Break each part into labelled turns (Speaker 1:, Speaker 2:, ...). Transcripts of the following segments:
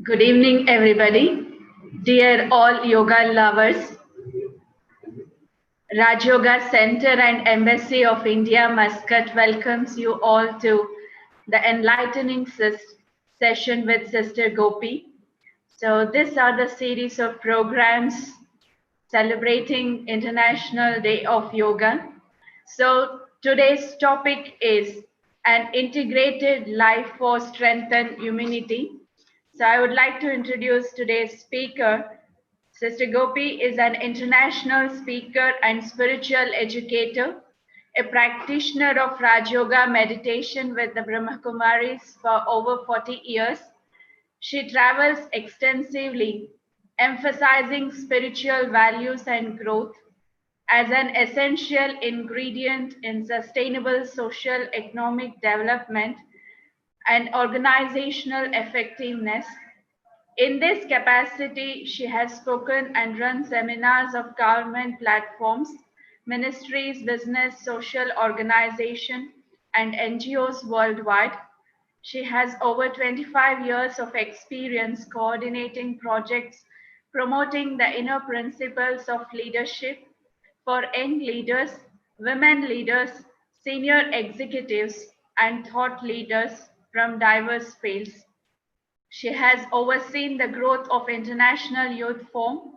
Speaker 1: Good evening, everybody. Dear all yoga lovers, Raj Yoga Center and Embassy of India, Muscat welcomes you all to the enlightening session with Sister Gopi. So these are the series of programs celebrating International Day of Yoga. So today's topic is an integrated life for strength and immunity. So I would like to introduce today's speaker. Sister Gopi is an international speaker and spiritual educator, a practitioner of Raj Yoga meditation with the Brahma Kumaris for over 40 years. She travels extensively, emphasizing spiritual values and growth as an essential ingredient in sustainable social economic development and organizational effectiveness. In this capacity, she has spoken and run seminars of government platforms, ministries, business, social organizations, and NGOs worldwide. She has over 25 years of experience coordinating projects promoting the inner principles of leadership for young leaders, women leaders, senior executives, and thought leaders from diverse fields. She has overseen the growth of International Youth Forum,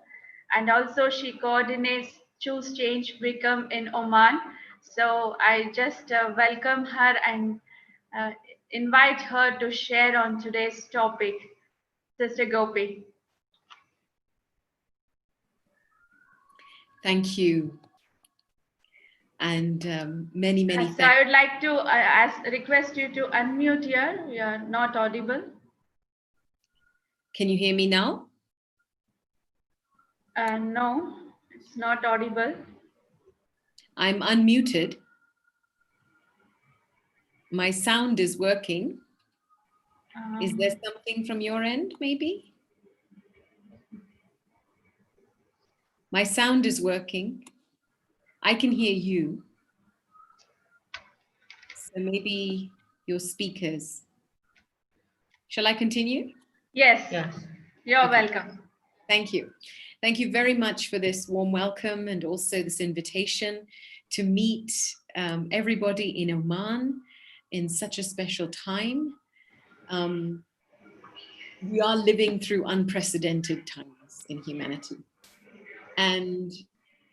Speaker 1: and also she coordinates Choose Change Become in Oman. So I just welcome her and uh, invite her to share on today's topic. Sister Gopi.
Speaker 2: Thank you. And many
Speaker 1: So
Speaker 2: thanks.
Speaker 1: I would like to request you to unmute here. You are not audible.
Speaker 2: Can you hear me now?
Speaker 1: No, it's not audible.
Speaker 2: I'm unmuted. My sound is working. Is there something from your end, maybe? My sound is working. I can hear you. So maybe your speakers. Shall I continue?
Speaker 1: Yes, yes. You're welcome.
Speaker 2: Thank you. Thank you very much for this warm welcome and also this invitation to meet everybody in Oman in such a special time. We are living through unprecedented times in humanity. And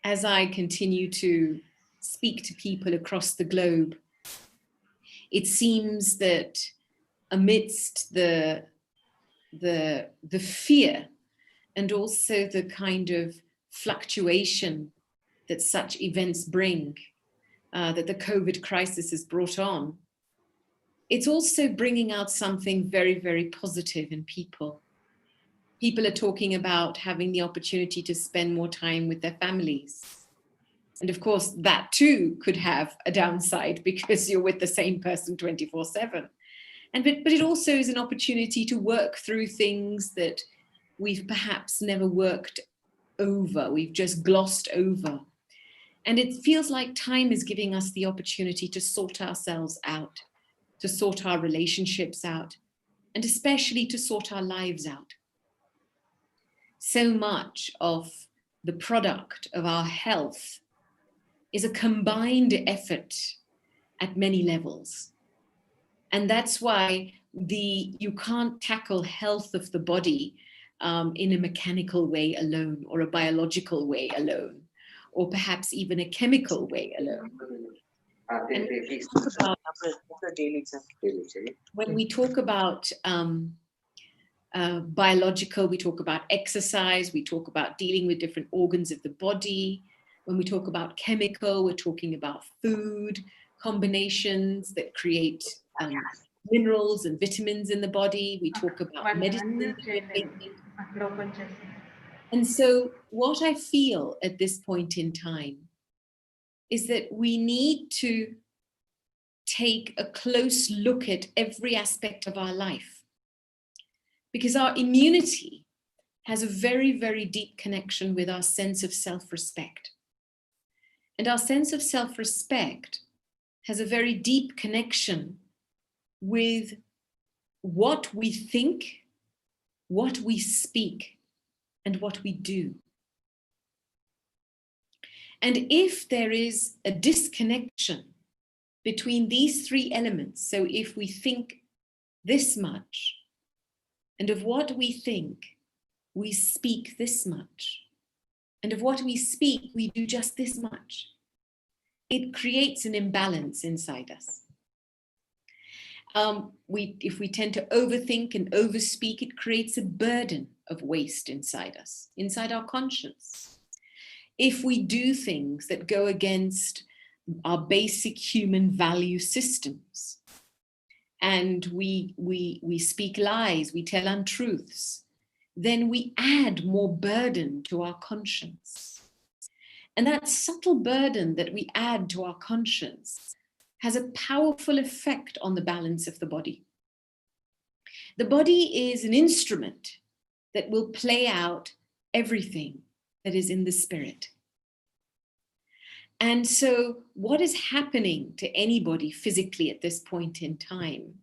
Speaker 2: as I continue to speak to people across the globe, it seems that amidst the fear and also the kind of fluctuation that such events bring, that the COVID crisis has brought on, it's also bringing out something very, very positive in people. People are talking about having the opportunity to spend more time with their families. And of course, that too could have a downside because you're with the same person 24/7. But it also is an opportunity to work through things that we've perhaps never worked over, we've just glossed over. And it feels like time is giving us the opportunity to sort ourselves out, to sort our relationships out, and especially to sort our lives out. So much of the product of our health is a combined effort at many levels. And that's why you can't tackle health of the body in a mechanical way alone, or a biological way alone, or perhaps even a chemical way alone. When we talk about biological, we talk about exercise, we talk about dealing with different organs of the body. When we talk about chemical, we're talking about food combinations that create minerals and vitamins in the body. We talk about medicine. And so what I feel at this point in time is that we need to take a close look at every aspect of our life, because our immunity has a very, very deep connection with our sense of self-respect. And our sense of self-respect has a very deep connection with what we think, what we speak, and what we do. And if there is a disconnection between these three elements, so if we think this much, and of what we think, we speak this much, and of what we speak, we do just this much, it creates an imbalance inside us. If we tend to overthink and overspeak, it creates a burden of waste inside us, inside our conscience. If we do things that go against our basic human value systems, and we speak lies, we tell untruths, then we add more burden to our conscience. And that subtle burden that we add to our conscience has a powerful effect on the balance of the body. The body is an instrument that will play out everything that is in the spirit. And so what is happening to anybody physically at this point in time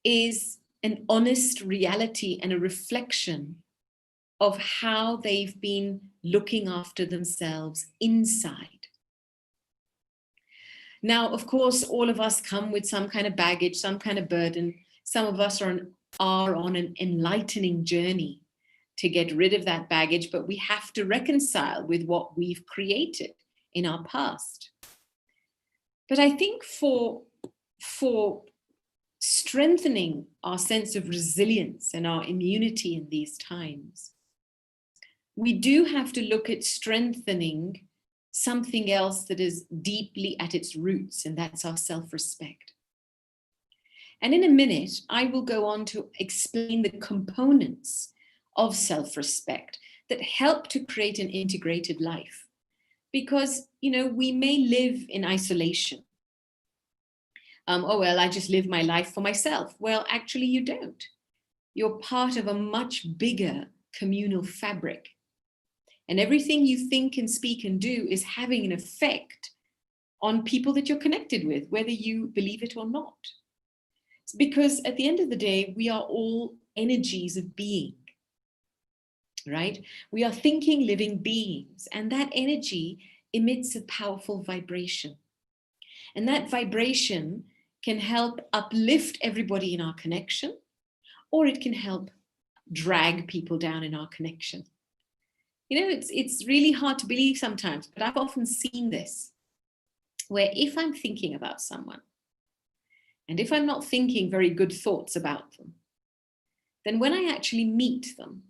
Speaker 2: is an honest reality and a reflection of how they've been looking after themselves inside. Now, of course, all of us come with some kind of baggage, some kind of burden. Some of us are on an enlightening journey to get rid of that baggage, but we have to reconcile with what we've created in our past. But I think for strengthening our sense of resilience and our immunity in these times, we do have to look at strengthening something else that is deeply at its roots, and that's our self-respect. And in a minute, I will go on to explain the components of self-respect that help to create an integrated life. Because, we may live in isolation. Oh, well, I just live my life for myself. Well, actually, you don't. You're part of a much bigger communal fabric. And everything you think and speak and do is having an effect on people that you're connected with, whether you believe it or not. It's because at the end of the day, we are all energies of being, right? We are thinking, living beings, and that energy emits a powerful vibration. And that vibration can help uplift everybody in our connection, or it can help drag people down in our connection. It's really hard to believe sometimes, but I've often seen this, where if I'm thinking about someone, and if I'm not thinking very good thoughts about them, then when I actually meet them,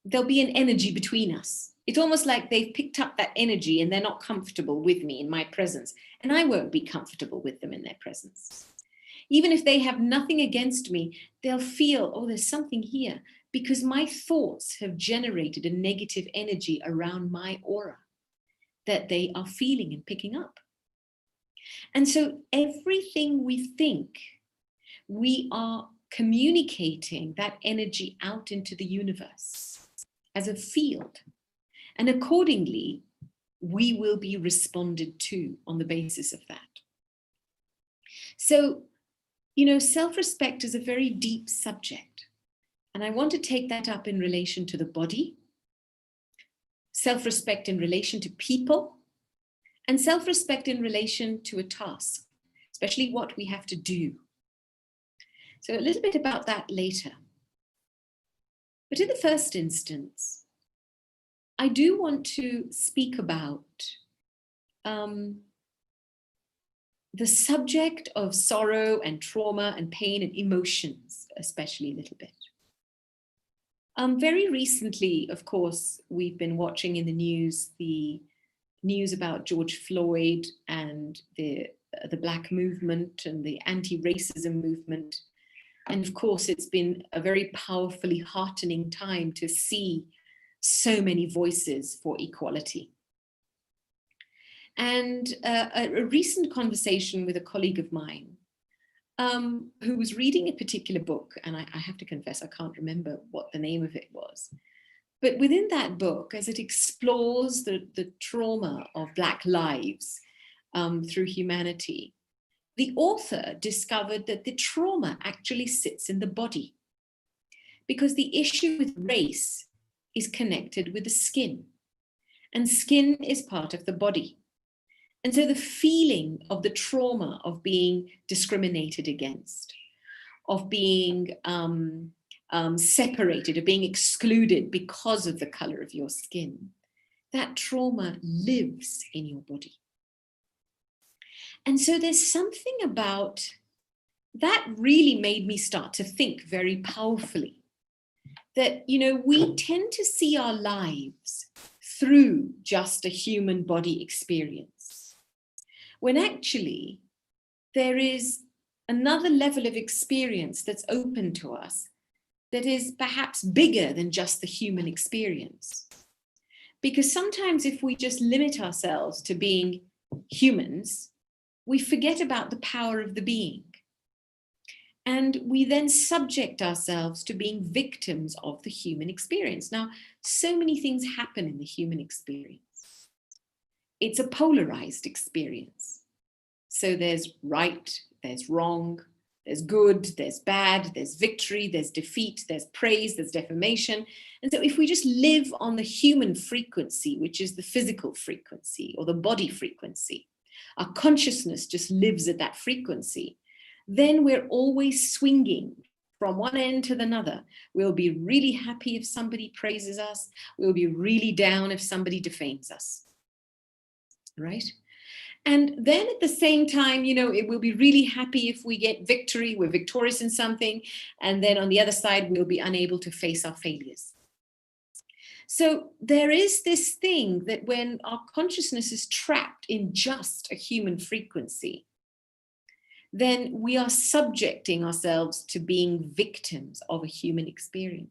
Speaker 2: there'll be an energy between us. It's almost like they've picked up that energy and they're not comfortable with me in my presence, and I won't be comfortable with them in their presence. Even if they have nothing against me, they'll feel, oh, there's something here, because my thoughts have generated a negative energy around my aura that they are feeling and picking up. And so everything we think, we are communicating that energy out into the universe as a field. And accordingly, we will be responded to on the basis of that. So, self-respect is a very deep subject. And I want to take that up in relation to the body, self-respect in relation to people, and self-respect in relation to a task, especially what we have to do. So a little bit about that later. But in the first instance, I do want to speak about the subject of sorrow and trauma and pain and emotions, especially a little bit. Very recently, of course, we've been watching in the news about George Floyd and the Black movement and the anti-racism movement. And of course, it's been a very powerfully heartening time to see so many voices for equality. And a recent conversation with a colleague of mine who was reading a particular book, and I have to confess, I can't remember what the name of it was. But within that book, as it explores the trauma of Black lives through humanity, the author discovered that the trauma actually sits in the body, because the issue with race is connected with the skin, and skin is part of the body. And so the feeling of the trauma of being discriminated against, of being separated, of being excluded because of the color of your skin, that trauma lives in your body. And so there's something about that really made me start to think very powerfully that, we tend to see our lives through just a human body experience, when actually there is another level of experience that's open to us that is perhaps bigger than just the human experience. Because sometimes if we just limit ourselves to being humans, we forget about the power of the being. And we then subject ourselves to being victims of the human experience. Now, so many things happen in the human experience. It's a polarized experience. So there's right, there's wrong, There's good, there's bad, there's victory, there's defeat, there's praise, there's defamation. And so if we just live on the human frequency, which is the physical frequency or the body frequency, our consciousness just lives at that frequency, then we're always swinging from one end to the other. We'll be really happy if somebody praises us. We'll be really down if somebody defames us, right? And then at the same time, it will be really happy if we get victory, we're victorious in something. And then on the other side, we'll be unable to face our failures. So there is this thing that when our consciousness is trapped in just a human frequency, then we are subjecting ourselves to being victims of a human experience.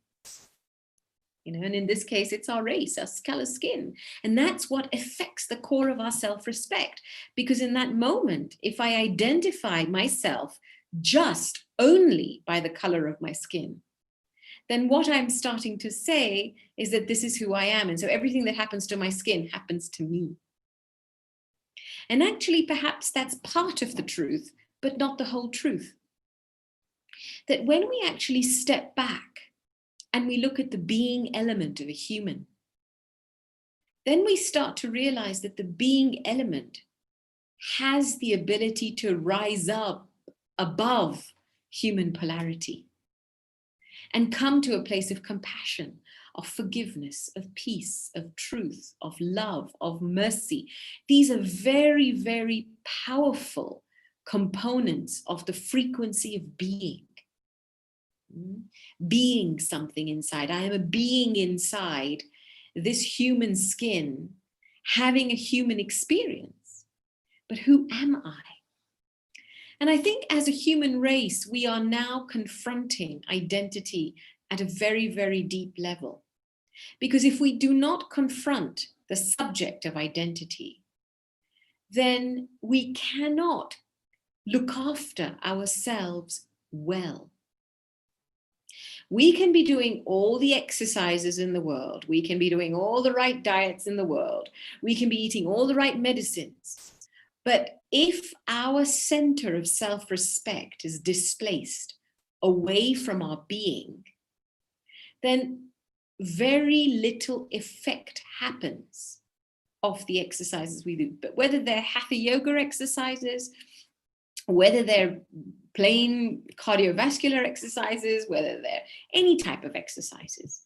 Speaker 2: And in this case, it's our race, our color skin. And that's what affects the core of our self-respect. Because in that moment, if I identify myself just only by the color of my skin, then what I'm starting to say is that this is who I am. And so everything that happens to my skin happens to me. And actually, perhaps that's part of the truth, but not the whole truth. That when we actually step back and we look at the being element of a human, then we start to realize that the being element has the ability to rise up above human polarity and come to a place of compassion, of forgiveness, of peace, of truth, of love, of mercy. These are very, very powerful components of the frequency of being. Being something inside. I am a being inside this human skin, having a human experience. But who am I? And I think as a human race, we are now confronting identity at a very, very deep level. Because if we do not confront the subject of identity, then we cannot look after ourselves well. We can be doing all the exercises in the world. We can be doing all the right diets in the world. We can be eating all the right medicines. But if our center of self-respect is displaced away from our being, then very little effect happens of the exercises we do. But whether they're hatha yoga exercises, whether they're plain cardiovascular exercises, whether they're any type of exercises,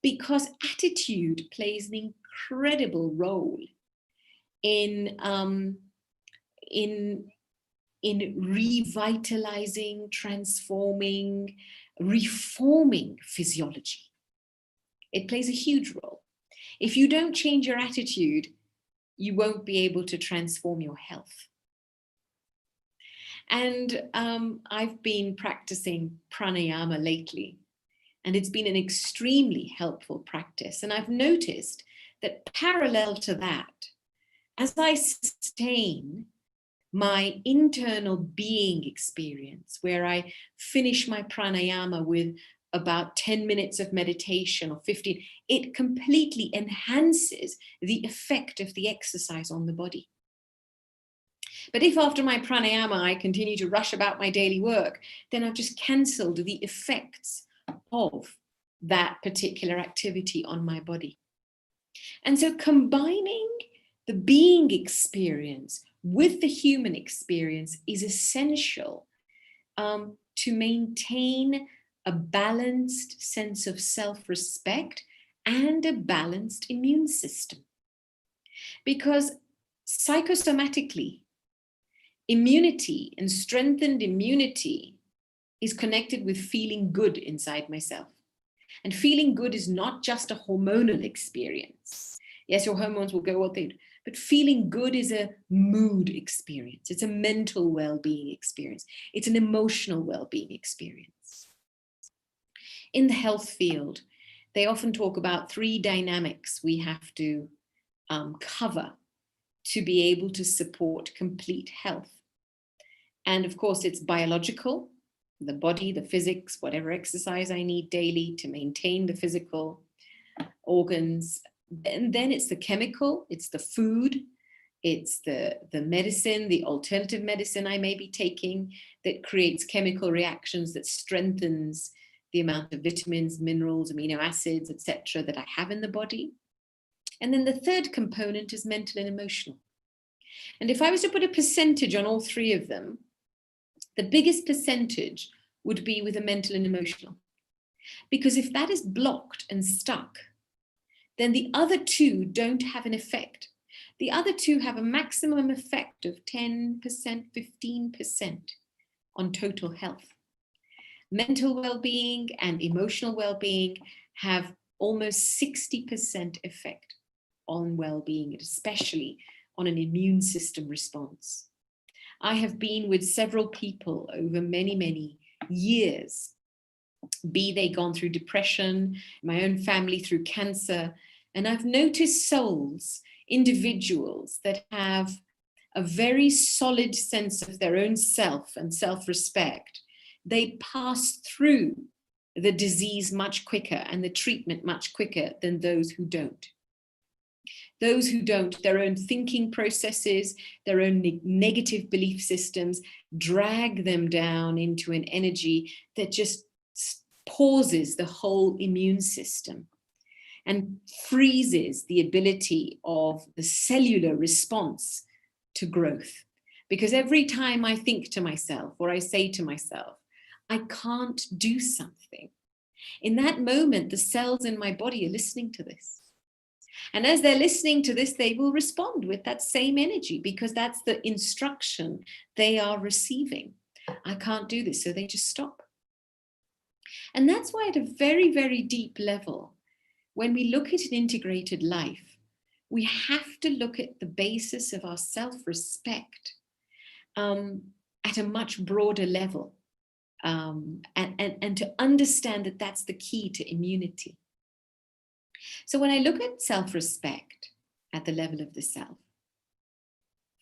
Speaker 2: because attitude plays an incredible role in revitalizing, transforming, reforming physiology. It plays a huge role. If you don't change your attitude, you won't be able to transform your health. And I've been practicing pranayama lately, and it's been an extremely helpful practice. And I've noticed that parallel to that, as I sustain my internal being experience, where I finish my pranayama with about 10 minutes of meditation or 15, it completely enhances the effect of the exercise on the body. But if after my pranayama, I continue to rush about my daily work, then I've just cancelled the effects of that particular activity on my body. And so combining the being experience with the human experience is essential to maintain a balanced sense of self-respect and a balanced immune system. Because psychosomatically, immunity and strengthened immunity is connected with feeling good inside myself. And feeling good is not just a hormonal experience. Yes, your hormones will go what they do, but feeling good is a mood experience. It's a mental well-being experience. It's an emotional well-being experience. In the health field, they often talk about 3 dynamics we have to cover to be able to support complete health. And of course, it's biological, the body, the physics, whatever exercise I need daily to maintain the physical organs. And then it's the chemical, it's the food, It's the medicine, the alternative medicine I may be taking that creates chemical reactions that strengthens the amount of vitamins, minerals, amino acids, etc. that I have in the body. And then the third component is mental and emotional. And if I was to put a percentage on all three of them, the biggest percentage would be with the mental and emotional. Because if that is blocked and stuck, then the other two don't have an effect. The other two have a maximum effect of 10%, 15% on total health. Mental well-being and emotional well-being have almost 60% effect on well-being, especially on an immune system response. I have been with several people over many, many years, be they gone through depression, my own family through cancer, and I've noticed souls, individuals that have a very solid sense of their own self and self-respect. They pass through the disease much quicker and the treatment much quicker than those who don't. Those who don't, their own thinking processes, their own negative belief systems drag them down into an energy that just pauses the whole immune system and freezes the ability of the cellular response to growth. Because every time I think to myself or I say to myself, I can't do something, in that moment, the cells in my body are listening to this. And as they're listening to this, they will respond with that same energy because that's the instruction they are receiving. I can't do this, so they just stop. And that's why at a very, very deep level, when we look at an integrated life, we have to look at the basis of our self-respect at a much broader level and to understand that that's the key to immunity. So when I look at self-respect at the level of the self,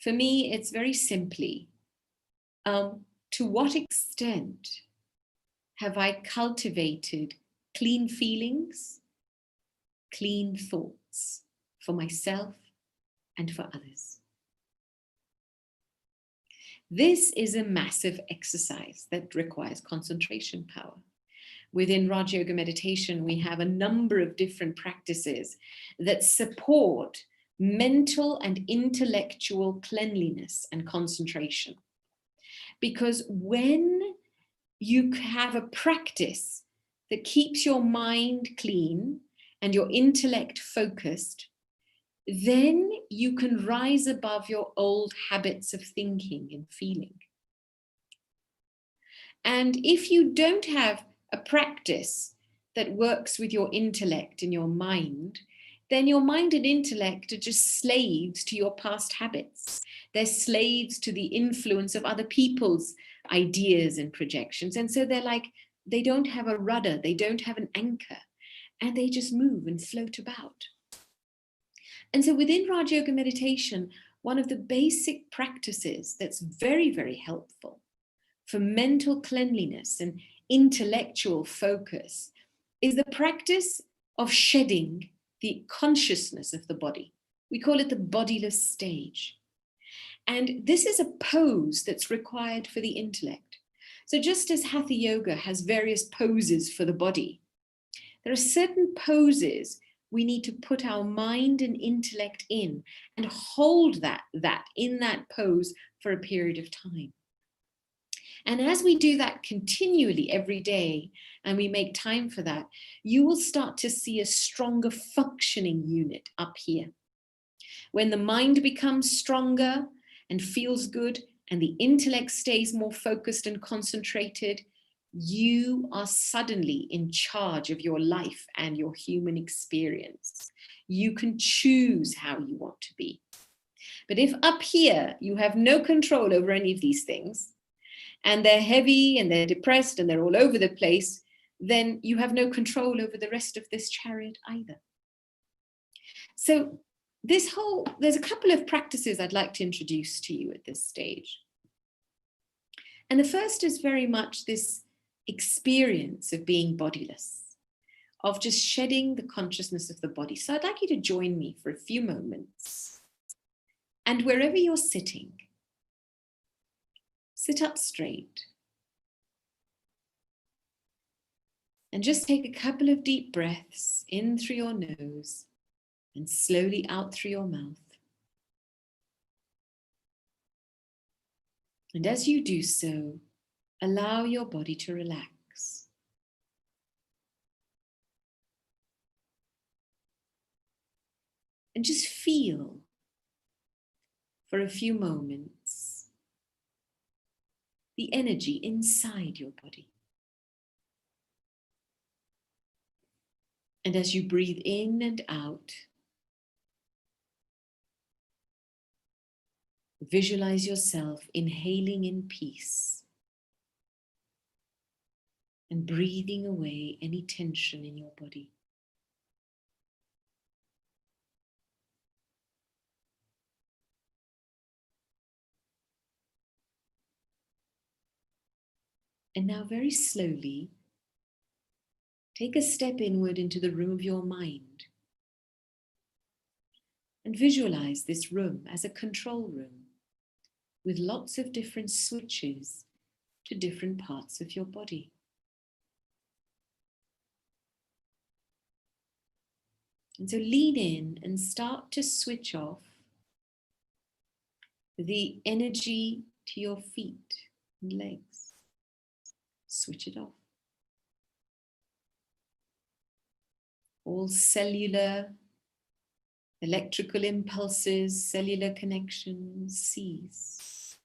Speaker 2: for me, it's very simply, to what extent have I cultivated clean feelings, clean thoughts for myself and for others? This is a massive exercise that requires concentration power. Within Raja Yoga meditation, we have a number of different practices that support mental and intellectual cleanliness and concentration. Because when you have a practice that keeps your mind clean and your intellect focused, then you can rise above your old habits of thinking and feeling. And if you don't have a practice that works with your intellect and your mind, then your mind and intellect are just slaves to your past habits. They're slaves to the influence of other people's ideas and projections. And so they're like, they don't have a rudder, they don't have an anchor, and they just move and float about. And so within Raja Yoga meditation, one of the basic practices that's very, very helpful for mental cleanliness and intellectual focus is the practice of shedding the consciousness of the body. We call it the bodiless stage. And this is a pose that's required for the intellect. So just as Hatha Yoga has various poses for the body, there are certain poses we need to put our mind and intellect in and hold that in that pose for a period of time. And as we do that continually every day, and we make time for that, you will start to see a stronger functioning unit up here. When the mind becomes stronger and feels good, and the intellect stays more focused and concentrated, you are suddenly in charge of your life and your human experience. You can choose how you want to be. But if up here you have no control over any of these things, and they're heavy and they're depressed and they're all over the place, then you have no control over the rest of this chariot either. So there's a couple of practices I'd like to introduce to you at this stage. And the first is very much this experience of being bodiless, of just shedding the consciousness of the body. So I'd like you to join me for a few moments And wherever you're sitting, sit up straight. And just take a couple of deep breaths in through your nose and slowly out through your mouth. And as you do so, allow your body to relax. And just feel for a few moments the energy inside your body. And as you breathe in and out, visualize yourself inhaling in peace and breathing away any tension in your body. And now very slowly, take a step inward into the room of your mind and visualize this room as a control room with lots of different switches to different parts of your body. And so lean in and start to switch off the energy to your feet and legs. Switch it off. All cellular, electrical impulses, cellular connections cease.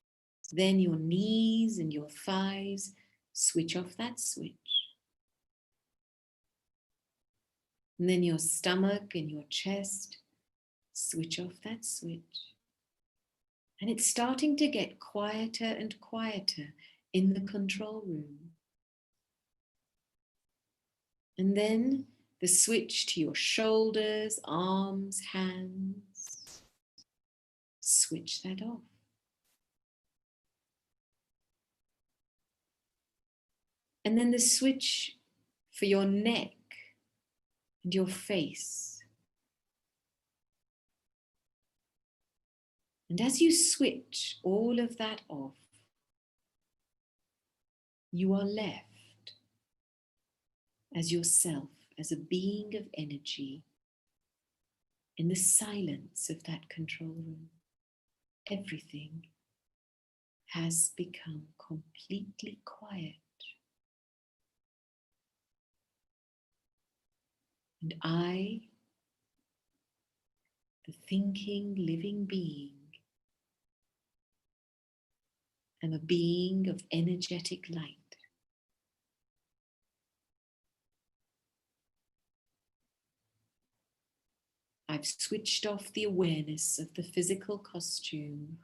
Speaker 2: Then your knees and your thighs, switch off that switch. And then your stomach and your chest, switch off that switch. And it's starting to get quieter and quieter in the control room. And then the switch to your shoulders, arms, hands, switch that off. And then the switch for your neck and your face. And as you switch all of that off, you are left as yourself, as a being of energy in the silence of that control room. Everything has become completely quiet. And I, the thinking, living being, am a being of energetic light. I've switched off the awareness of the physical costume.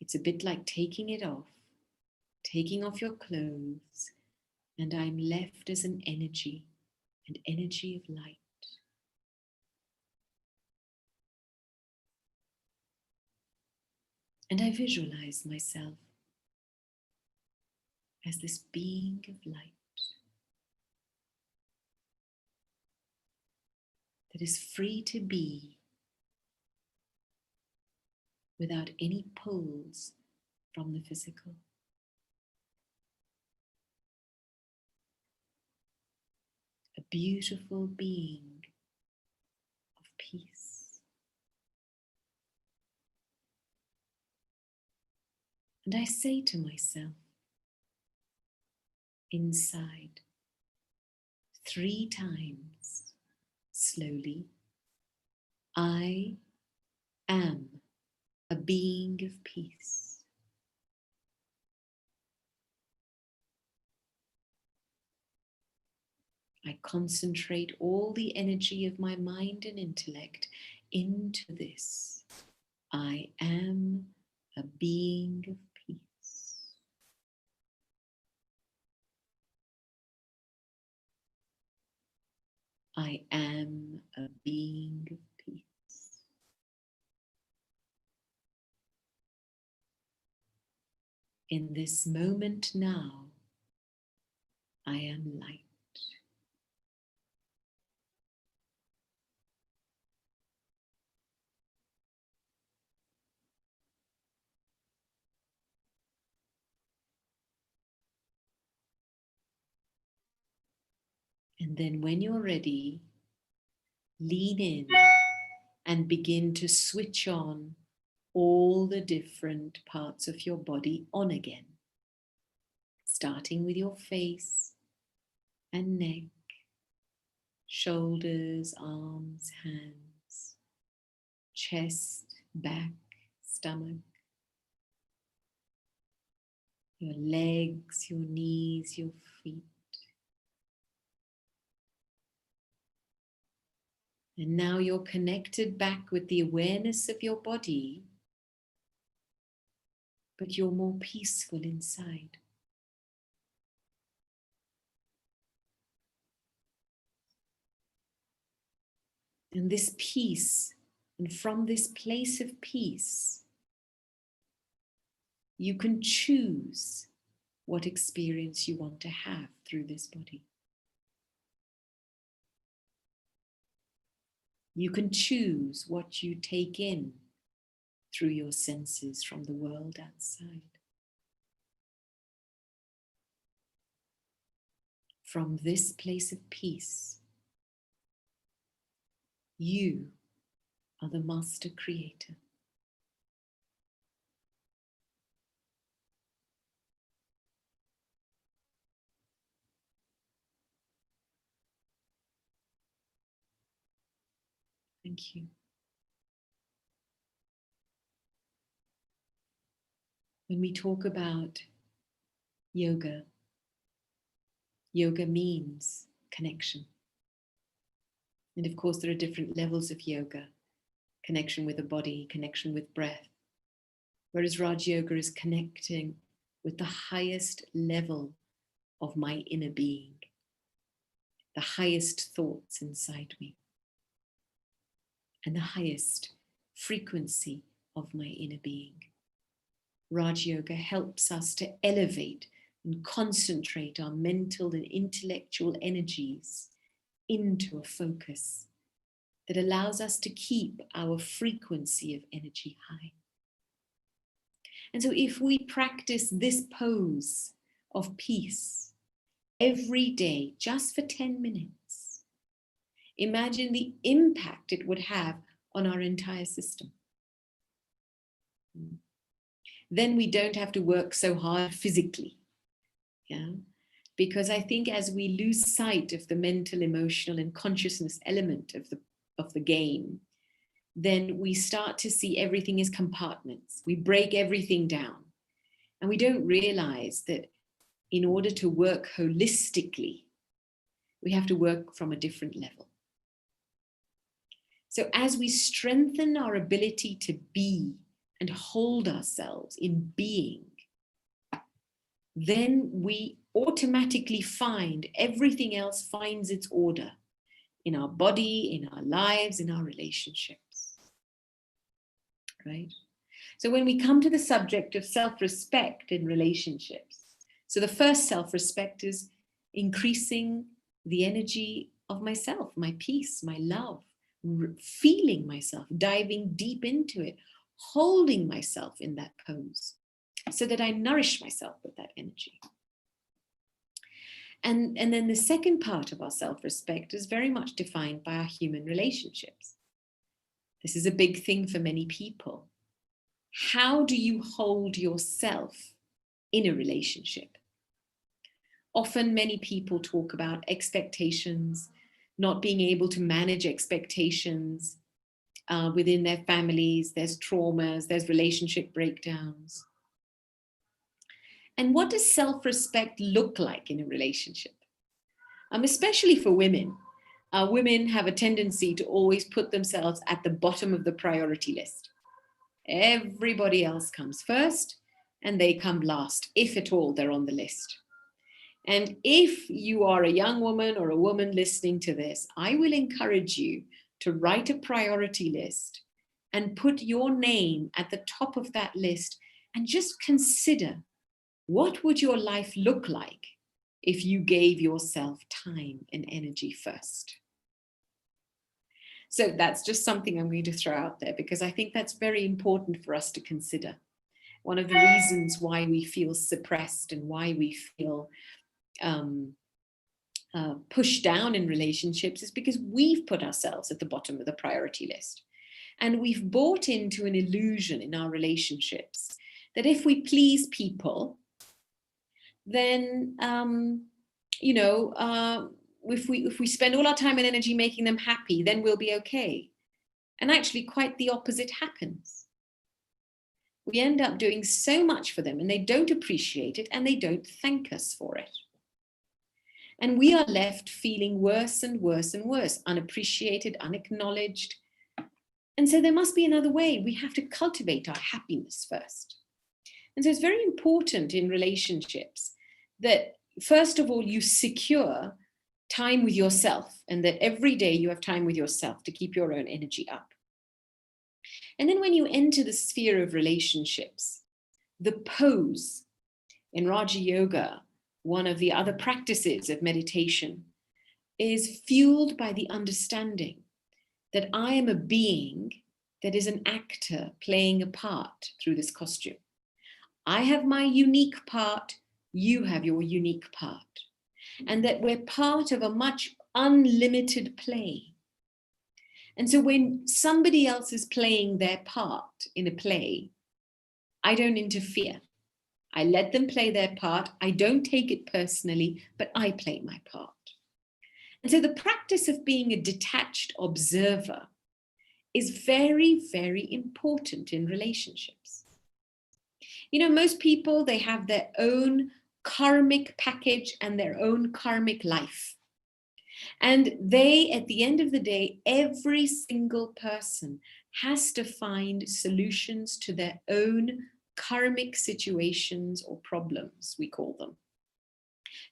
Speaker 2: It's a bit like taking it off, taking off your clothes, and I'm left as an energy of light. And I visualize myself as this being of light that is free to be without any pulls from the physical. A beautiful being of peace. And I say to myself inside 3 times slowly, I am a being of peace. I concentrate all the energy of my mind and intellect into this. I am a being of peace. I am a being of peace. In this moment now, I am light. And then when you're ready, lean in and begin to switch on all the different parts of your body on again. Starting with your face and neck, shoulders, arms, hands, chest, back, stomach, your legs, your knees, your feet. And now you're connected back with the awareness of your body, but you're more peaceful inside. And this peace, and from this place of peace, you can choose what experience you want to have through this body. You can choose what you take in through your senses from the world outside. From this place of peace, you are the master creator. Thank you. When we talk about yoga, yoga means connection. And of course, there are different levels of yoga. Connection with the body, connection with breath. Whereas Raj Yoga is connecting with the highest level of my inner being, the highest thoughts inside me, and the highest frequency of my inner being. Raj Yoga helps us to elevate and concentrate our mental and intellectual energies into a focus that allows us to keep our frequency of energy high. And so if we practice this pose of peace every day, just for 10 minutes, imagine the impact it would have on our entire system. Then we don't have to work so hard physically. Yeah? Because I think as we lose sight of the mental, emotional, and consciousness element of the game, then we start to see everything as compartments. We break everything down. And we don't realize that in order to work holistically, we have to work from a different level. So as we strengthen our ability to be and hold ourselves in being, then we automatically find everything else finds its order in our body, in our lives, in our relationships. Right? So when we come to the subject of self-respect in relationships, so the first self-respect is increasing the energy of myself, my peace, my love, feeling myself, diving deep into it, holding myself in that pose so that I nourish myself with that energy. And then the second part of our self-respect is very much defined by our human relationships. This is a big thing for many people. How do you hold yourself in a relationship? Often many people talk about expectations, not being able to manage expectations within their families. There's traumas, there's relationship breakdowns. And what does self-respect look like in a relationship? Especially for women. Women have a tendency to always put themselves at the bottom of the priority list. Everybody else comes first and they come last, if at all they're on the list. And if you are a young woman or a woman listening to this, I will encourage you to write a priority list and put your name at the top of that list and just consider, what would your life look like if you gave yourself time and energy first? So that's just something I'm going to throw out there because I think that's very important for us to consider. One of the reasons why we feel suppressed and why we feel pushed down in relationships is because we've put ourselves at the bottom of the priority list. And we've bought into an illusion in our relationships that if we please people, then, if we spend all our time and energy making them happy, then we'll be okay. And actually quite the opposite happens. We end up doing so much for them and they don't appreciate it and they don't thank us for it. And we are left feeling worse and worse and worse, unappreciated, unacknowledged. And so there must be another way. We have to cultivate our happiness first. And so it's very important in relationships that, first of all, you secure time with yourself and that every day you have time with yourself to keep your own energy up. And then when you enter the sphere of relationships, the pose in Raja Yoga, one of the other practices of meditation, is fueled by the understanding that I am a being that is an actor playing a part through this costume. I have my unique part, you have your unique part, and that we're part of a much unlimited play. And so when somebody else is playing their part in a play, I don't interfere. I let them play their part. I don't take it personally, but I play my part. And so the practice of being a detached observer is very, very important in relationships. Most people, they have their own karmic package and their own karmic life. And they, at the end of the day, every single person has to find solutions to their own karmic situations or problems, we call them.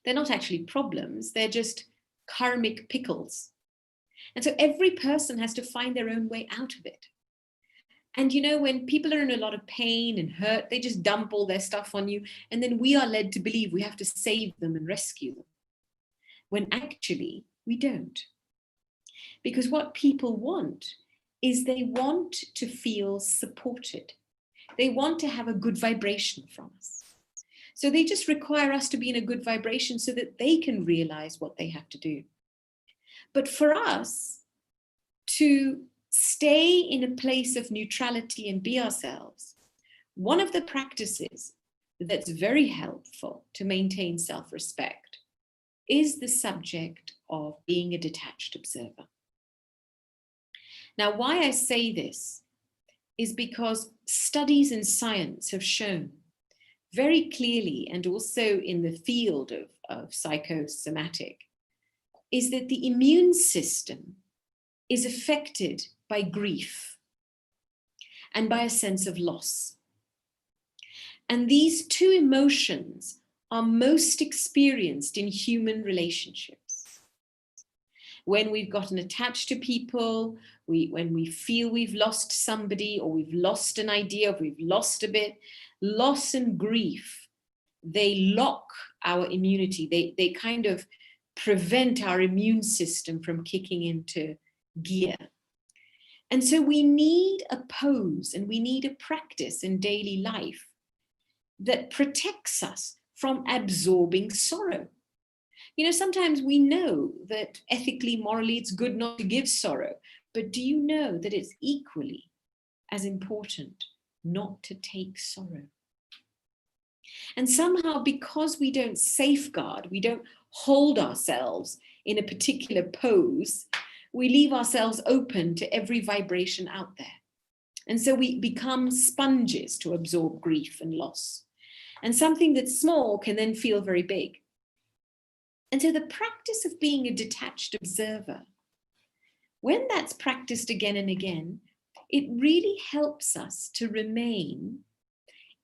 Speaker 2: They're not actually problems, they're just karmic pickles. And so every person has to find their own way out of it. And when people are in a lot of pain and hurt, they just dump all their stuff on you. And then we are led to believe we have to save them and rescue them. When actually we don't. Because what people want is they want to feel supported. They want to have a good vibration from us. So they just require us to be in a good vibration so that they can realize what they have to do. But for us to stay in a place of neutrality and be ourselves, one of the practices that's very helpful to maintain self-respect is the subject of being a detached observer. Now, why I say this is because studies in science have shown very clearly, and also in the field of psychosomatic, is that the immune system is affected by grief and by a sense of loss. And these two emotions are most experienced in human relationships. When we've gotten attached to people, when we feel we've lost somebody or we've lost an idea, or we've lost a bit, loss and grief, they lock our immunity. They kind of prevent our immune system from kicking into gear. And so we need a pose and we need a practice in daily life that protects us from absorbing sorrow. Sometimes we know that ethically, morally, it's good not to give sorrow, but do you know that it's equally as important not to take sorrow? And somehow, because we don't safeguard, we don't hold ourselves in a particular pose, we leave ourselves open to every vibration out there. And so we become sponges to absorb grief and loss. And something that's small can then feel very big. And so the practice of being a detached observer, when that's practiced again and again, it really helps us to remain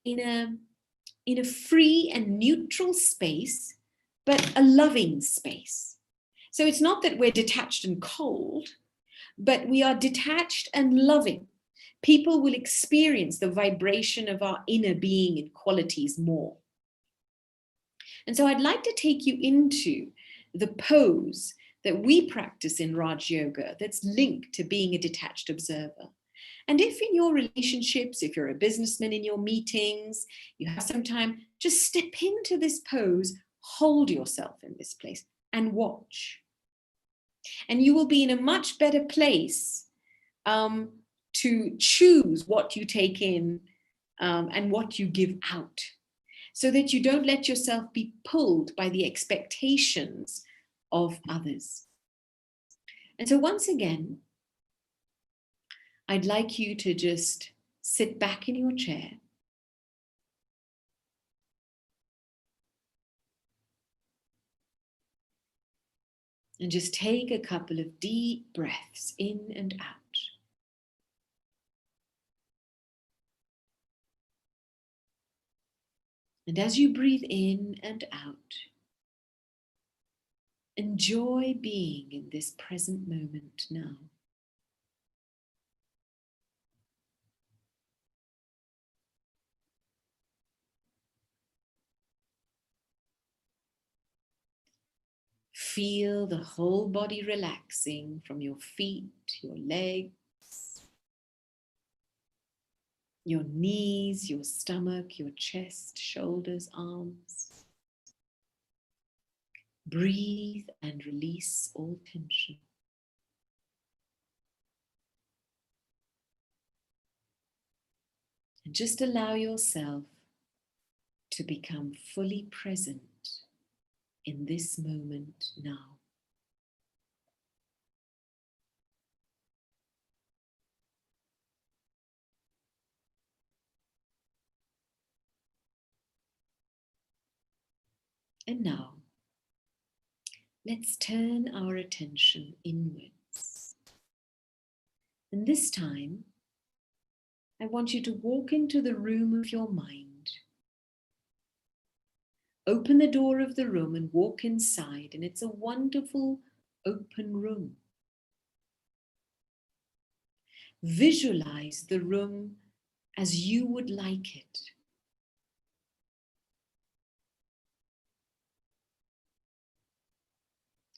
Speaker 2: in a free and neutral space, but a loving space. So it's not that we're detached and cold, but we are detached and loving. People will experience the vibration of our inner being and qualities more. And so I'd like to take you into the pose that we practice in Raj Yoga that's linked to being a detached observer. And if in your relationships, if you're a businessman in your meetings, you have some time, just step into this pose, hold yourself in this place and watch. And you will be in a much better place to choose what you take in and what you give out, so that you don't let yourself be pulled by the expectations of others. And so once again, I'd like you to just sit back in your chair. And just take a couple of deep breaths in and out. And as you breathe in and out, enjoy being in this present moment now. Feel the whole body relaxing from your feet, your legs, your knees, your stomach, your chest, shoulders, arms. Breathe and release all tension. And just allow yourself to become fully present in this moment now. And now, let's turn our attention inwards. And this time, I want you to walk into the room of your mind. Open the door of the room and walk inside, and it's a wonderful open room. Visualize the room as you would like it.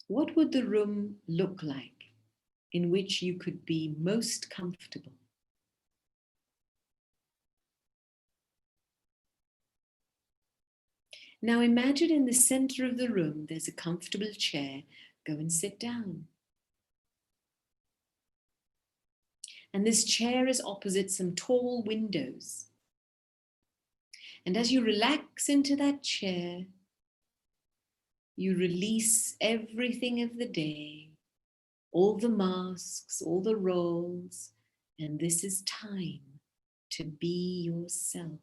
Speaker 2: What would the room look like in which you could be most comfortable? Now imagine in the center of the room, there's a comfortable chair. Go and sit down. And this chair is opposite some tall windows. And as you relax into that chair, you release everything of the day, all the masks, all the roles, and this is time to be yourself.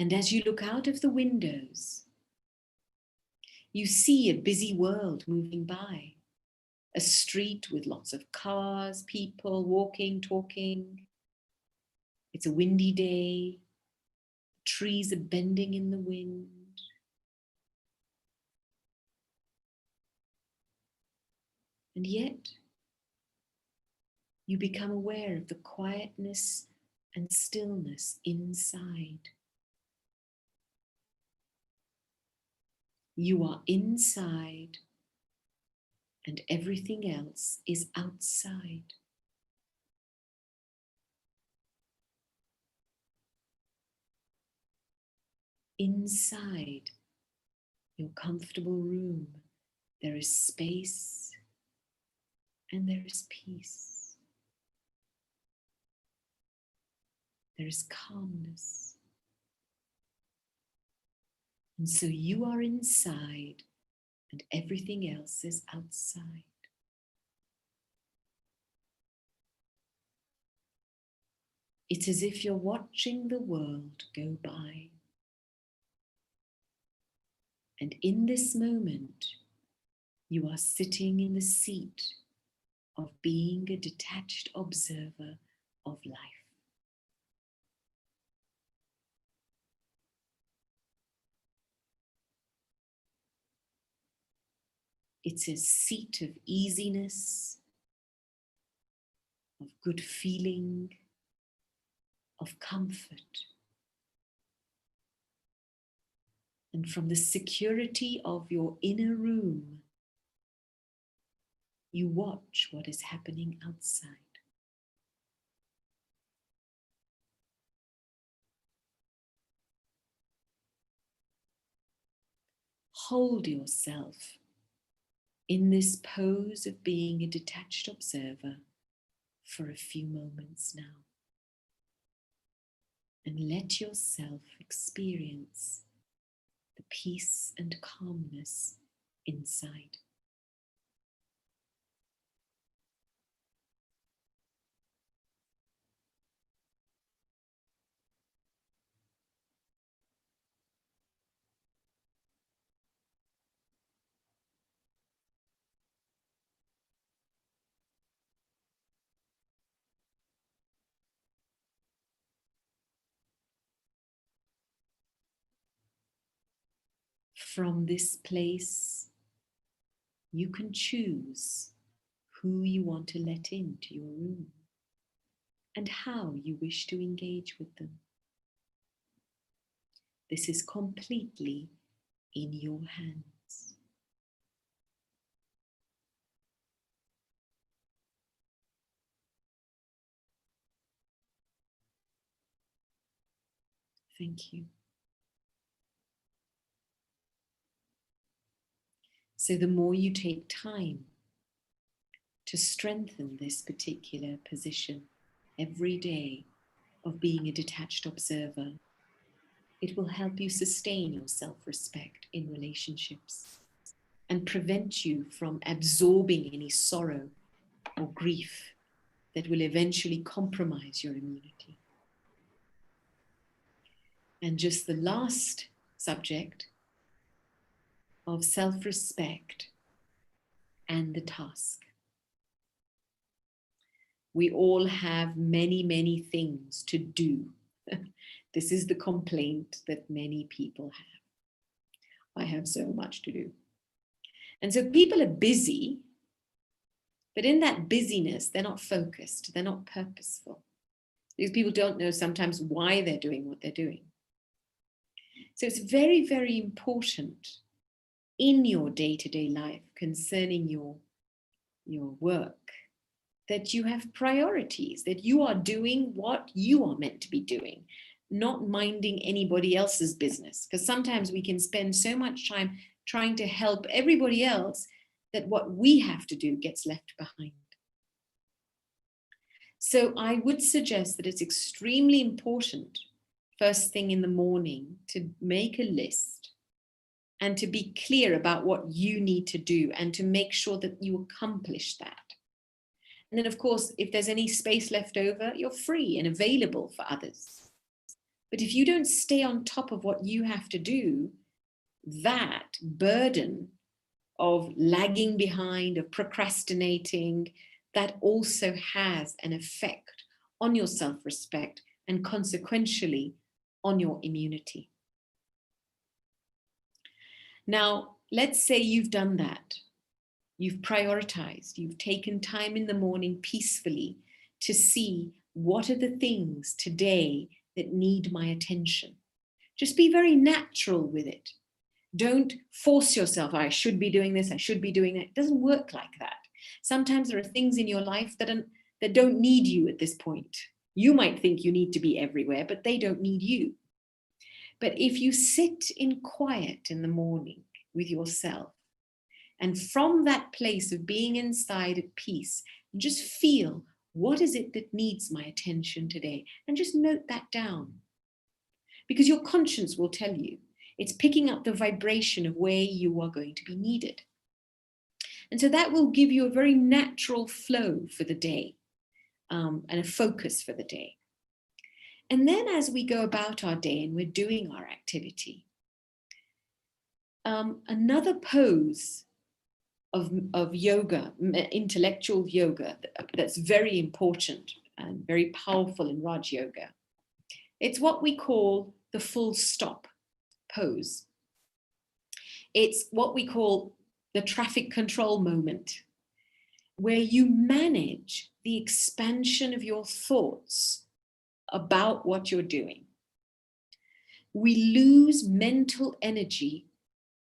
Speaker 2: And as you look out of the windows, you see a busy world moving by, a street with lots of cars, people walking, talking. It's a windy day. Trees are bending in the wind. And yet, you become aware of the quietness and stillness inside. You are inside, and everything else is outside. Inside your comfortable room, there is space and there is peace. There is calmness. And so you are inside and everything else is outside. It's as if you're watching the world go by. And in this moment, you are sitting in the seat of being a detached observer of life. It's a seat of easiness, of good feeling, of comfort. And from the security of your inner room, you watch what is happening outside. hold yourself in this pose of being a detached observer for a few moments now. And let yourself experience the peace and calmness inside. From this place, you can choose who you want to let into your room and how you wish to engage with them. This is completely in your hands. Thank you. So the more you take time to strengthen this particular position every day of being a detached observer, it will help you sustain your self-respect in relationships and prevent you from absorbing any sorrow or grief that will eventually compromise your immunity. And just the last subject of self-respect and the task. We all have many, many things to do. This is the complaint that many people have. I have so much to do. And so people are busy, but in that busyness, they're not focused, they're not purposeful. These people don't know sometimes why they're doing what they're doing. So it's very, very important in your day-to-day life concerning your work that you have priorities, that you are doing what you are meant to be doing, not minding anybody else's business. Because sometimes we can spend so much time trying to help everybody else that what we have to do gets left behind. So I would suggest that it's extremely important, first thing in the morning, to make a list and to be clear about what you need to do and to make sure that you accomplish that. And then, of course, if there's any space left over, you're free and available for others. But if you don't stay on top of what you have to do, that burden of lagging behind, of procrastinating, that also has an effect on your self-respect and consequentially on your immunity. Now, let's say you've done that. You've prioritized, you've taken time in the morning peacefully to see what are the things today that need my attention. Just be very natural with it. Don't force yourself, I should be doing this, I should be doing that. It doesn't work like that. Sometimes there are things in your life that don't need you at this point. You might think you need to be everywhere, but they don't need you. But if you sit in quiet in the morning with yourself, and from that place of being inside at peace, just feel, what is it that needs my attention today? And just note that down. Because your conscience will tell you, it's picking up the vibration of where you are going to be needed. And so that will give you a very natural flow for the day and a focus for the day. And then as we go about our day and we're doing our activity, another pose of yoga, intellectual yoga, that's very important and very powerful in Raj Yoga. It's what we call the full stop pose. It's what we call the traffic control moment, where you manage the expansion of your thoughts about what you're doing. We lose mental energy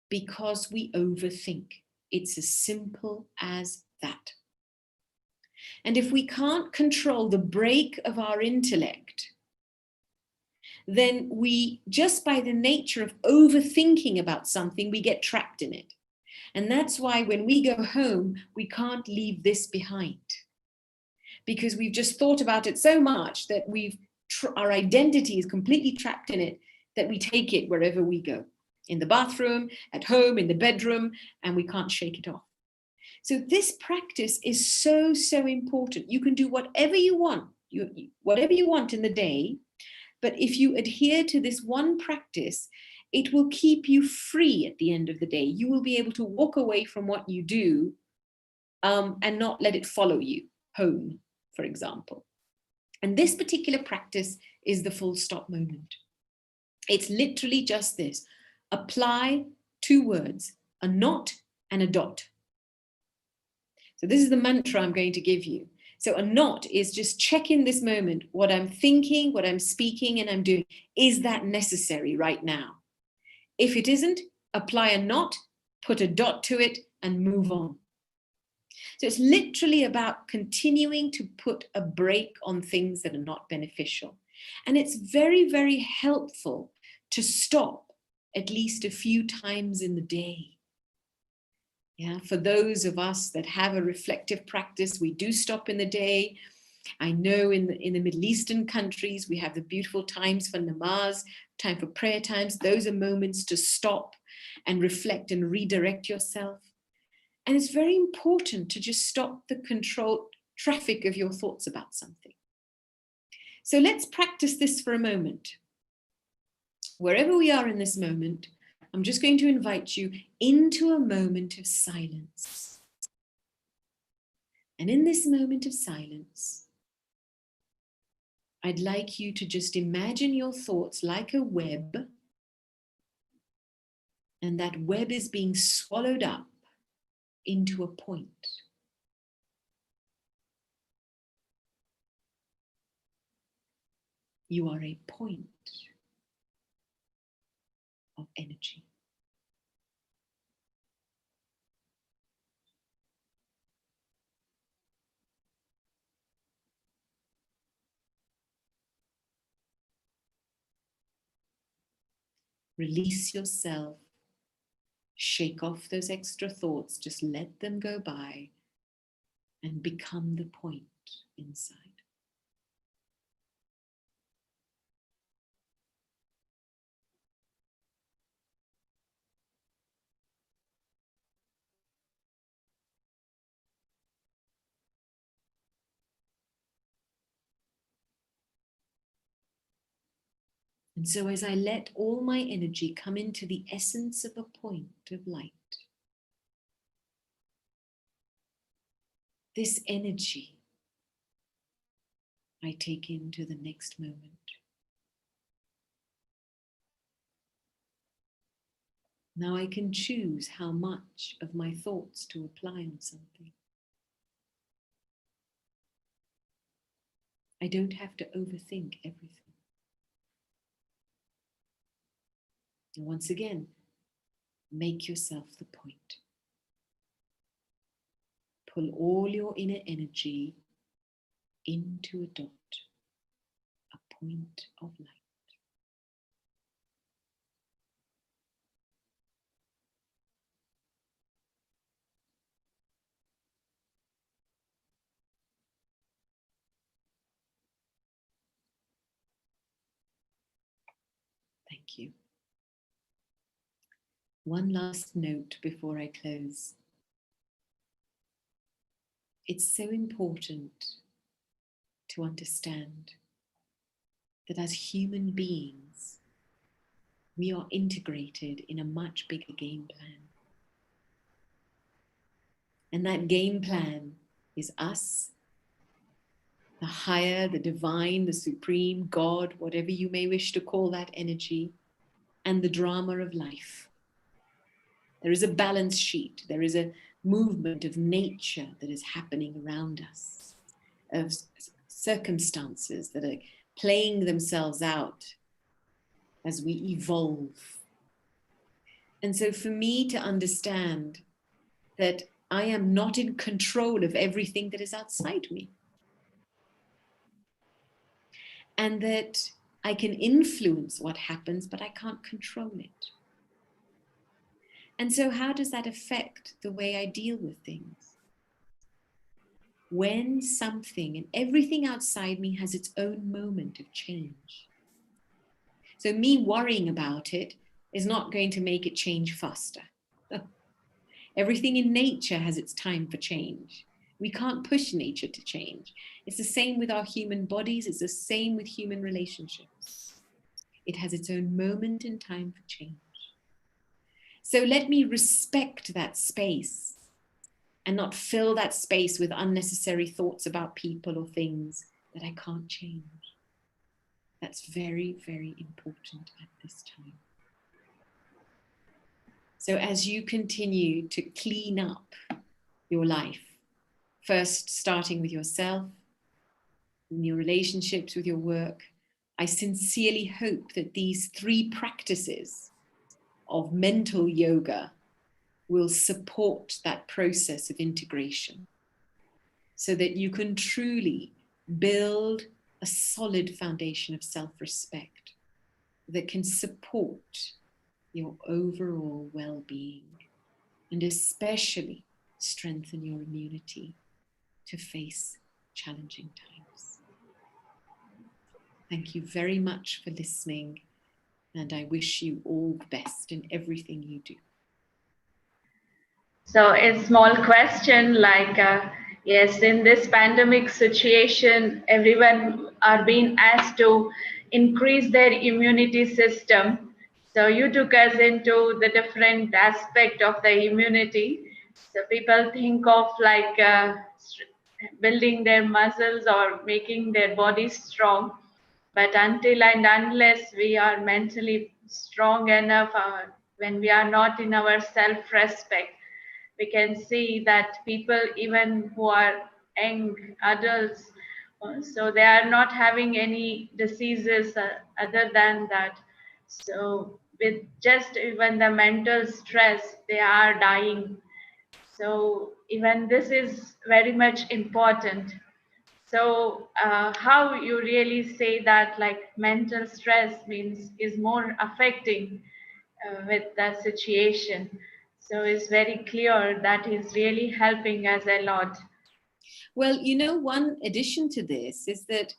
Speaker 2: because we overthink. It's as simple as that. And if we can't control the brake of our intellect, then we, just by the nature of overthinking about something, we get trapped in it. And that's why when we go home, we can't leave this behind, because we've just thought about it so much that our identity is completely trapped in it, that we take it wherever we go, in the bathroom, at home, in the bedroom, and we can't shake it off. So this practice is so, so important. You can do whatever you want, whatever you want in the day, but if you adhere to this one practice, it will keep you free at the end of the day. You will be able to walk away from what you do and not let it follow you home, for example. And this particular practice is the full stop moment. It's literally just this. Apply 2 words, a not and a dot. So this is the mantra I'm going to give you. So a not is just check in this moment, what I'm thinking, what I'm speaking, and I'm doing. Is that necessary right now? If it isn't, apply a not, put a dot to it, and move on. So it's literally about continuing to put a brake on things that are not beneficial. And it's very, very helpful to stop at least a few times in the day. Yeah, for those of us that have a reflective practice, we do stop in the day. I know in the Middle Eastern countries, we have the beautiful times for namaz, time for prayer times. Those are moments to stop and reflect and redirect yourself. And it's very important to just stop the controlled traffic of your thoughts about something. So let's practice this for a moment. Wherever we are in this moment, I'm just going to invite you into a moment of silence. And in this moment of silence, I'd like you to just imagine your thoughts like a web, and that web is being swallowed up into a point. You are a point of energy. Release yourself. Shake off those extra thoughts. Just let them go by and become the point inside. And so as I let all my energy come into the essence of a point of light, this energy I take into the next moment. Now I can choose how much of my thoughts to apply on something. I don't have to overthink everything. And once again, make yourself the point. Pull all your inner energy into a dot, a point of light. Thank you. One last note before I close. It's so important to understand that as human beings, we are integrated in a much bigger game plan. And that game plan is us, the higher, the divine, the supreme, God, whatever you may wish to call that energy, and the drama of life. There is a balance sheet. There is a movement of nature that is happening around us, of circumstances that are playing themselves out as we evolve. And so for me to understand that I am not in control of everything that is outside me, and that I can influence what happens, but I can't control it. And so how does that affect the way I deal with things? When something and everything outside me has its own moment of change. So me worrying about it is not going to make it change faster. Everything in nature has its time for change. We can't push nature to change. It's the same with our human bodies. It's the same with human relationships. It has its own moment in time for change. So let me respect that space and not fill that space with unnecessary thoughts about people or things that I can't change. That's very, very important at this time. So as you continue to clean up your life, first starting with yourself, in your relationships, with your work, I sincerely hope that these 3 practices of mental yoga will support that process of integration so that you can truly build a solid foundation of self-respect that can support your overall well-being and especially strengthen your immunity to face challenging times. Thank you very much for listening, and I wish you all the best in everything you do.
Speaker 1: So a small question like, yes, in this pandemic situation, everyone are being asked to increase their immunity system. So you took us into the different aspect of the immunity. So people think of like building their muscles or making their bodies strong. But until and unless we are mentally strong enough, when we are not in our self-respect, we can see that people even who are young adults, so they are not having any diseases other than that. So with just even the mental stress, they are dying. So even this is very much important. So how you really say that like mental stress means is more affecting with that situation. So it's very clear that is really helping us a lot.
Speaker 2: Well, you know, one addition to this is that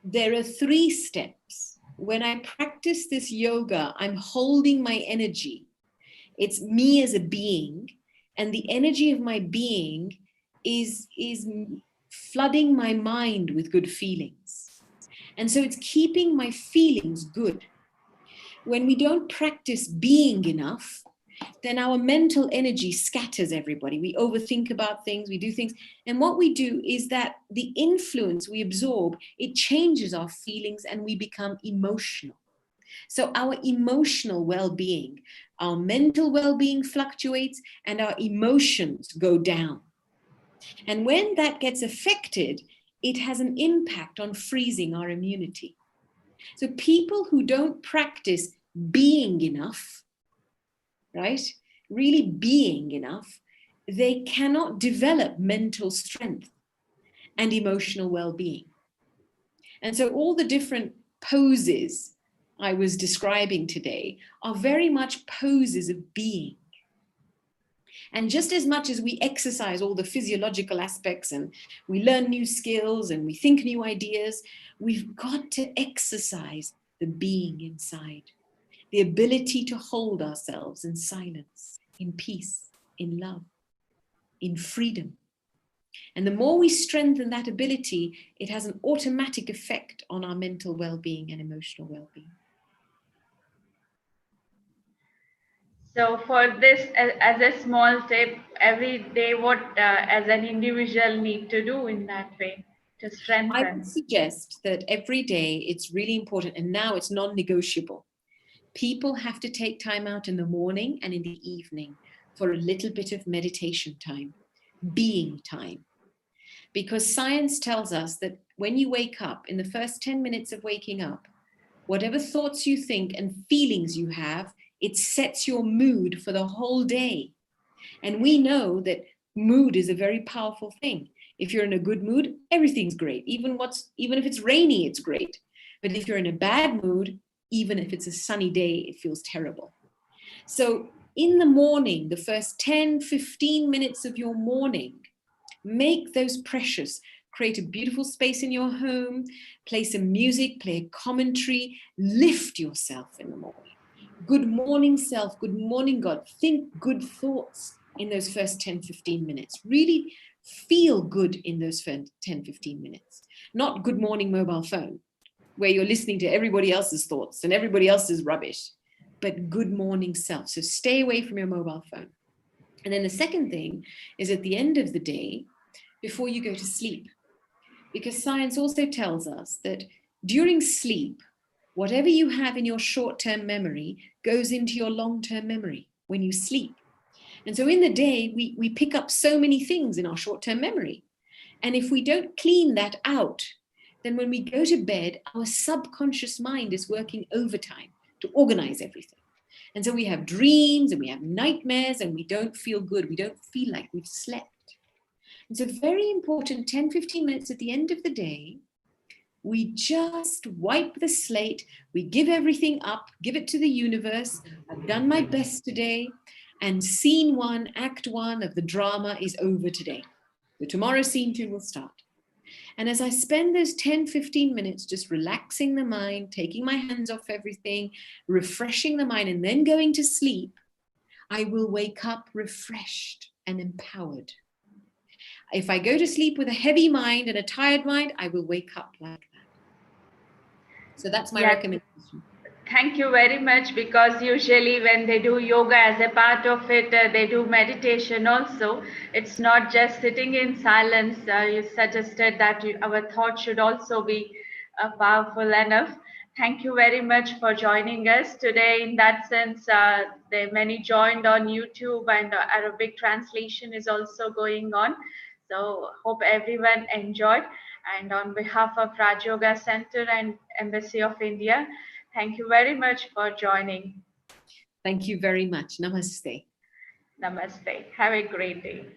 Speaker 2: there are 3 steps. When I practice this yoga, I'm holding my energy. It's me as a being, and the energy of my being is flooding my mind with good feelings. And so it's keeping my feelings good. When we don't practice being enough, then our mental energy scatters everybody. We overthink about things, we do things. And what we do is that the influence we absorb, it changes our feelings and we become emotional. So our emotional well-being, our mental well-being fluctuates and our emotions go down. And when that gets affected, it has an impact on freezing our immunity. So people who don't practice being enough, right? Really being enough, they cannot develop mental strength and emotional well-being. And so all the different poses I was describing today are very much poses of being. And just as much as we exercise all the physiological aspects and we learn new skills and we think new ideas, we've got to exercise the being inside, the ability to hold ourselves in silence, in peace, in love, in freedom. And the more we strengthen that ability, it has an automatic effect on our mental well-being and emotional well-being.
Speaker 1: So for this, as a small tip, every day, what as an individual need to do in that way to strengthen?
Speaker 2: I would suggest that every day it's really important, and now it's non-negotiable. People have to take time out in the morning and in the evening for a little bit of meditation time, being time. Because science tells us that when you wake up, in the first 10 minutes of waking up, whatever thoughts you think and feelings you have, it sets your mood for the whole day. And we know that mood is a very powerful thing. If you're in a good mood, everything's great. Even if it's rainy, it's great. But if you're in a bad mood, even if it's a sunny day, it feels terrible. So in the morning, the first 10, 15 minutes of your morning, make those precious. Create a beautiful space in your home, play some music, play a commentary, lift yourself in the morning. Good morning, self. Good morning, God. Think good thoughts in those first 10, 15 minutes. Really feel good in those 10, 15 minutes. Not good morning mobile phone, where you're listening to everybody else's thoughts and everybody else's rubbish, but good morning self. So stay away from your mobile phone. And then the second thing is at the end of the day, before you go to sleep, because science also tells us that during sleep, whatever you have in your short-term memory goes into your long-term memory when you sleep. And so in the day, we pick up so many things in our short-term memory. And if we don't clean that out, then when we go to bed, our subconscious mind is working overtime to organize everything. And so we have dreams and we have nightmares and we don't feel good. We don't feel like we've slept. And so very important, 10, 15 minutes at the end of the day, we just wipe the slate. We give everything up, give it to the universe. I've done my best today. And scene 1, act 1 of the drama is over today. So tomorrow scene 2 will start. And as I spend those 10, 15 minutes just relaxing the mind, taking my hands off everything, refreshing the mind, and then going to sleep, I will wake up refreshed and empowered. If I go to sleep with a heavy mind and a tired mind, I will wake up like that. So that's my recommendation.
Speaker 1: Thank you very much, because usually when they do yoga as a part of it, they do meditation also. It's not just sitting in silence. You suggested that our thoughts should also be powerful enough. Thank you very much for joining us today. In that sense, there many joined on YouTube, and Arabic translation is also going on. So hope everyone enjoyed. And on behalf of Raj Yoga Center and Embassy of India, thank you very much for joining.
Speaker 2: Thank you very much. Namaste.
Speaker 1: Namaste. Have a great day.